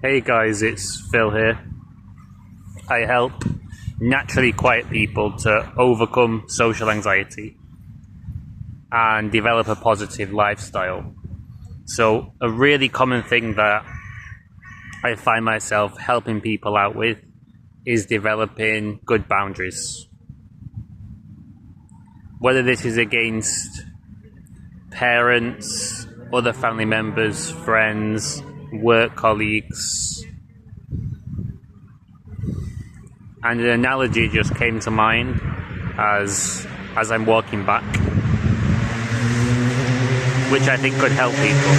Hey guys, it's Phil here. I help naturally quiet people to overcome social anxiety and develop a positive lifestyle. So, a really common thing that I find myself helping people out with is developing good boundaries. Whether this is against parents, other family members, friends, work colleagues. And an analogy just came to mind as I'm walking back, which I think could help people.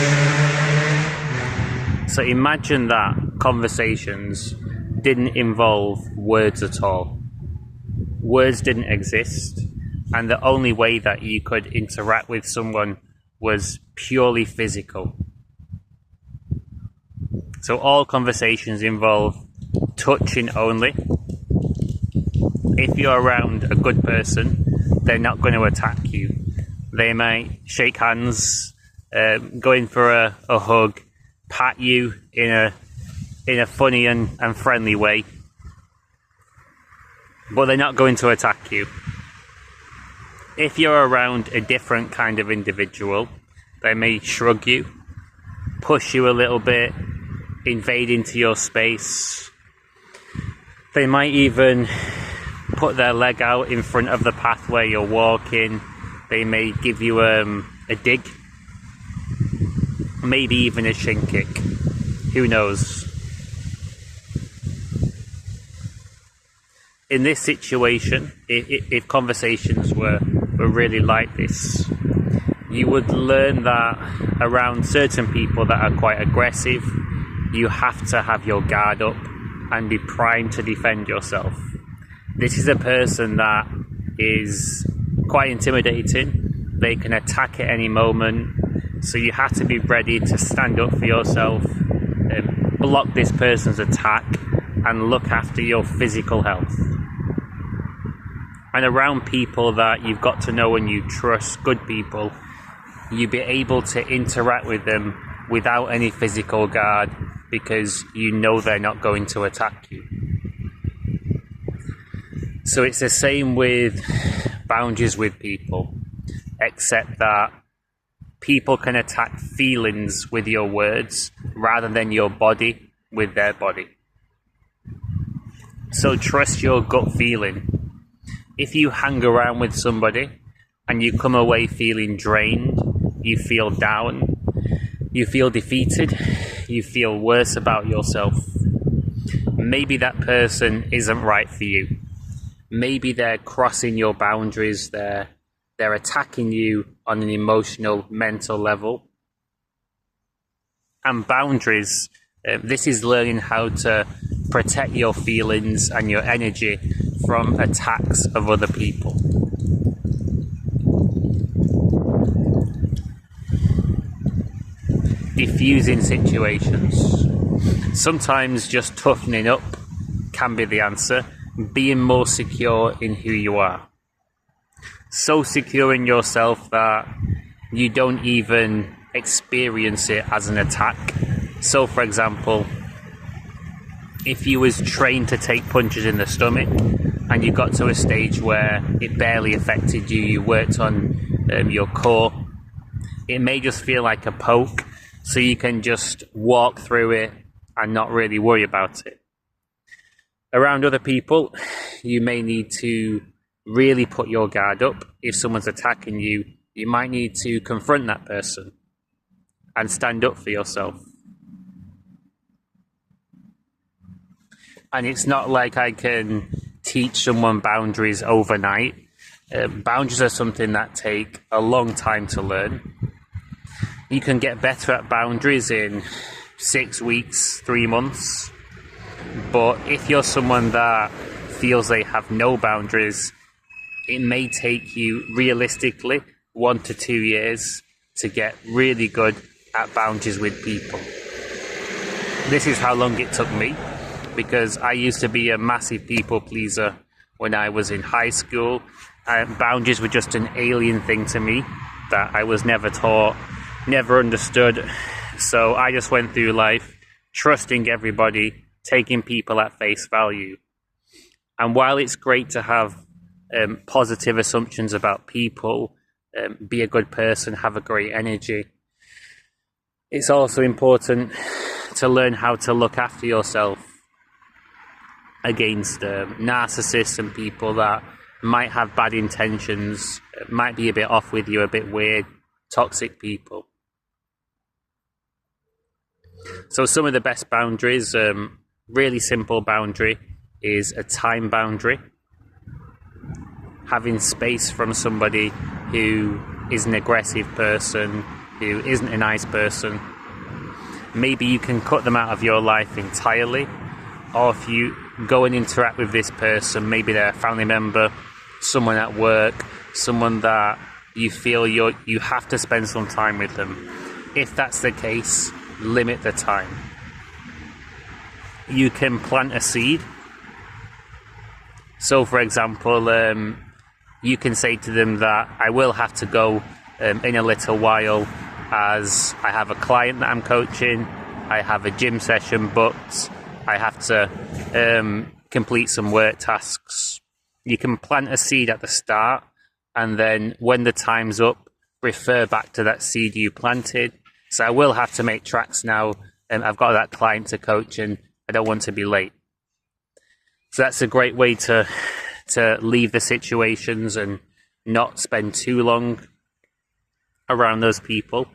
So imagine that conversations didn't involve words at all. Words didn't exist, and the only way that you could interact with someone was purely physical. So all conversations involve touching only. If you're around a good person, they're not going to attack you. They might shake hands, go in for a hug, pat you in a funny and friendly way, but they're not going to attack you. If you're around a different kind of individual, they may shrug you, push you a little bit, invade into your space. They might even put their leg out in front of the path where you're walking. They may give you a dig, maybe even a shin kick. Who knows? In this situation, if conversations were really like this, you would learn that around certain people that are quite aggressive, you have to have your guard up and be primed to defend yourself. This is a person that is quite intimidating. They can attack at any moment, so you have to be ready to stand up for yourself, block this person's attack, and look after your physical health. And around people that you've got to know and you trust, good people, you'll be able to interact with them without any physical guard because you know they're not going to attack you. So it's the same with boundaries with people, except that people can attack feelings with your words rather than your body with their body. So trust your gut feeling. If you hang around with somebody and you come away feeling drained, you feel down, you feel defeated, you feel worse about yourself, maybe that person isn't right for you. Maybe they're crossing your boundaries, they're attacking you on an emotional, mental level. And boundaries, this is learning how to protect your feelings and your energy from attacks of other people. Diffusing situations. Sometimes just toughening up can be the answer. Being more secure in who you are. So secure in yourself that you don't even experience it as an attack. So for example, if you was trained to take punches in the stomach and you got to a stage where it barely affected you, you worked on your core, it may just feel like a poke, so you can just walk through it and not really worry about it. Around other people, you may need to really put your guard up. If someone's attacking you, you might need to confront that person and stand up for yourself. And it's not like I can teach someone boundaries overnight. Boundaries are something that take a long time to learn. You can get better at boundaries in 6 weeks, 3 months. But if you're someone that feels they have no boundaries, it may take you realistically 1 to 2 years to get really good at boundaries with people. This is how long it took me, because I used to be a massive people pleaser when I was in high school. Boundaries were just an alien thing to me that I was never taught, never understood. So I just went through life trusting everybody, taking people at face value. And while it's great to have positive assumptions about people, be a good person, have a great energy, it's also important to learn how to look after yourself against narcissists and people that might have bad intentions, might be a bit off with you, a bit weird, toxic people. So some of the best boundaries, really simple boundary, is a time boundary. Having space from somebody who is an aggressive person, who isn't a nice person. Maybe you can cut them out of your life entirely, or if you go and interact with this person, maybe they're a family member, someone at work, someone that you feel you have to spend some time with them. If that's the case, limit the time. You can plant a seed. So, for example, you can say to them that I will have to go in a little while, as I have a client that I'm coaching, I have a gym session booked, I have to complete some work tasks. You can plant a seed at the start, and then when the time's up, refer back to that seed you planted. So I will have to make tracks now, and I've got that client to coach and I don't want to be late. So that's a great way to leave the situations and not spend too long around those people.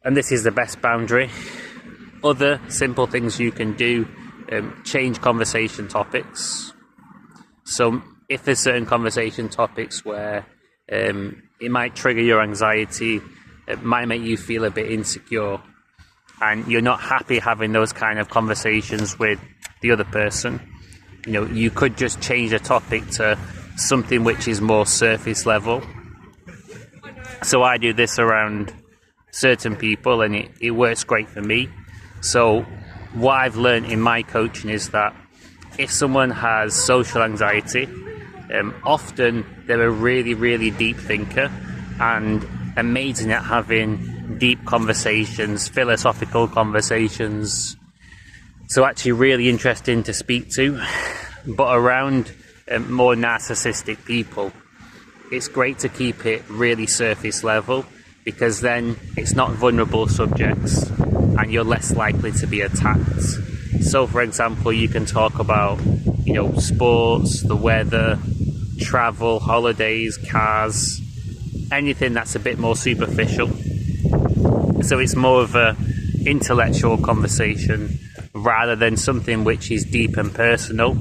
And this is the best boundary. Other simple things you can do, change conversation topics. So if there's certain conversation topics where it might trigger your anxiety, it might make you feel a bit insecure, and you're not happy having those kind of conversations with the other person, you could just change the topic to something which is more surface level. So I do this around certain people, and it works great for me. So what I've learned in my coaching is that if someone has social anxiety, often they're a really, really deep thinker and amazing at having deep conversations, philosophical conversations. So actually really interesting to speak to. But around more narcissistic people, it's great to keep it really surface level, because then it's not vulnerable subjects and you're less likely to be attacked. So for example, you can talk about, sports, the weather, travel, holidays, cars, anything that's a bit more superficial. So it's more of a intellectual conversation rather than something which is deep and personal.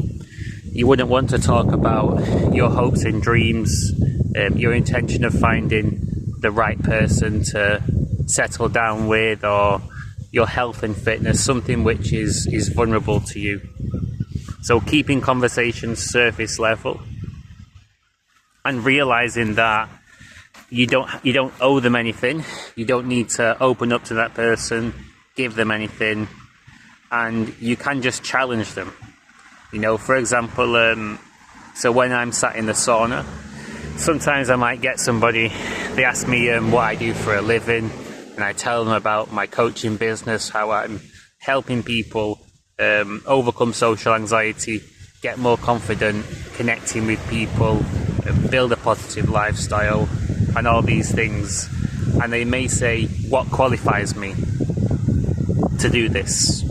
You wouldn't want to talk about your hopes and dreams, your intention of finding the right person to settle down with, or your health and fitness, something which is vulnerable to you. So keeping conversations surface level and realizing that you don't owe them anything. You don't need to open up to that person, give them anything, and you can just challenge them. For example, so when I'm sat in the sauna, sometimes I might get somebody, they ask me what I do for a living, and I tell them about my coaching business, how I'm helping people overcome social anxiety, get more confident, connecting with people, build a positive lifestyle, and all these things. And they may say, what qualifies me to do this?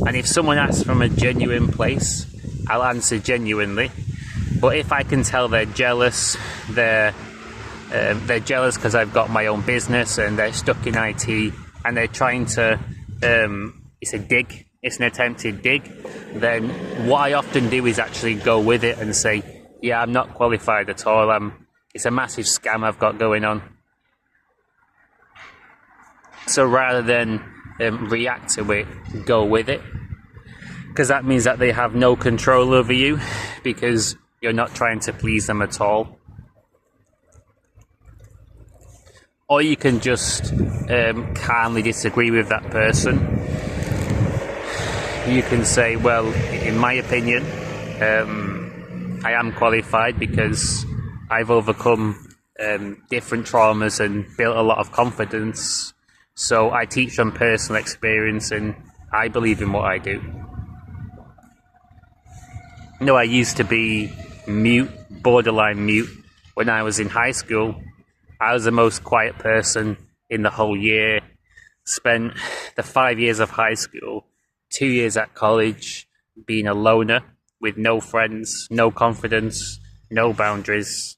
And if someone asks from a genuine place, I'll answer genuinely. But if I can tell they're jealous, they're jealous because I've got my own business and they're stuck in IT and they're trying to, it's an attempted dig, then what I often do is actually go with it and say, yeah, I'm not qualified at all. It's a massive scam I've got going on. So rather than react to it, go with it, because that means that they have no control over you, because you're not trying to please them at all. Or you can just calmly disagree with that person. You can say, well, in my opinion, I am qualified because I've overcome different traumas and built a lot of confidence. So I teach from personal experience, and I believe in what I do. I used to be mute, borderline mute. When I was in high school, I was the most quiet person in the whole year. Spent the 5 years of high school, 2 years at college, being a loner with no friends, no confidence, no boundaries.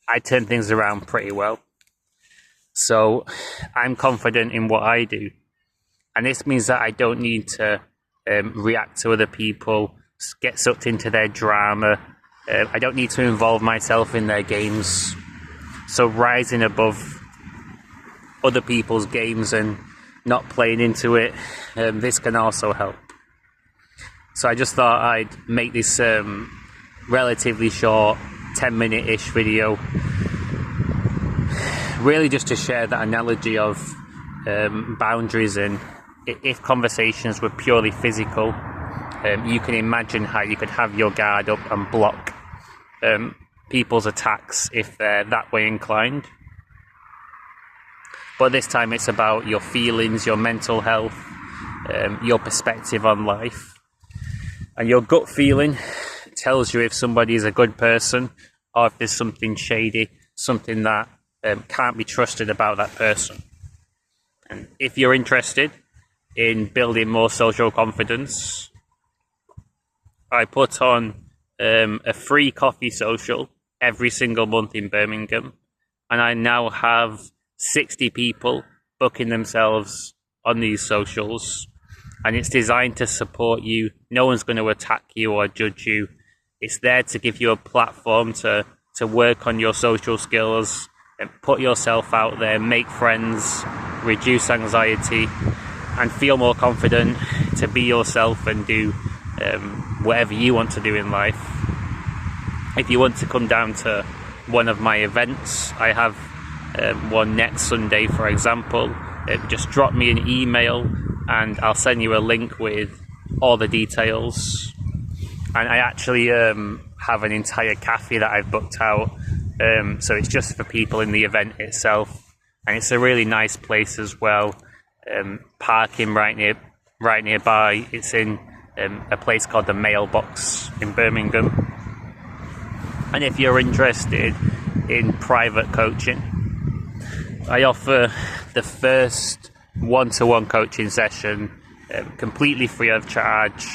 I turned things around pretty well. So I'm confident in what I do. And this means that I don't need to react to other people, get sucked into their drama. I don't need to involve myself in their games. So rising above other people's games and not playing into it, this can also help. So I just thought I'd make this relatively short 10-minute-ish video, really just to share that analogy of boundaries. And if conversations were purely physical, you can imagine how you could have your guard up and block people's attacks if they're that way inclined. But this time it's about your feelings, your mental health, your perspective on life. And your gut feeling tells you if somebody is a good person or if there's something shady, something that can't be trusted about that person. And if you're interested in building more social confidence, I put on a free coffee social every single month in Birmingham, and I now have 60 people booking themselves on these socials, and it's designed to support you. No one's going to attack you or judge you. It's there to give you a platform to work on your social skills and put yourself out there, make friends, reduce anxiety, and feel more confident to be yourself and do whatever you want to do in life. If you want to come down to one of my events, I have one next Sunday, for example. Just drop me an email and I'll send you a link with all the details. And I actually have an entire cafe that I've booked out, so it's just for people in the event itself, and it's a really nice place as well. Parking right nearby. It's in a place called the Mailbox in Birmingham. And if you're interested in private coaching, I offer the first one-to-one coaching session completely free of charge,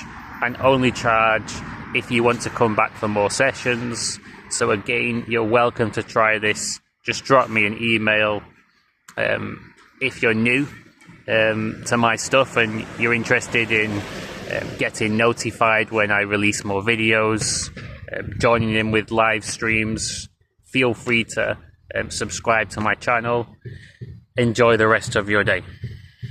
and only charge if you want to come back for more sessions. So again, you're welcome to try this. Just drop me an email. If you're new to my stuff and you're interested in getting notified when I release more videos, joining in with live streams, feel free to subscribe to my channel. Enjoy the rest of your day.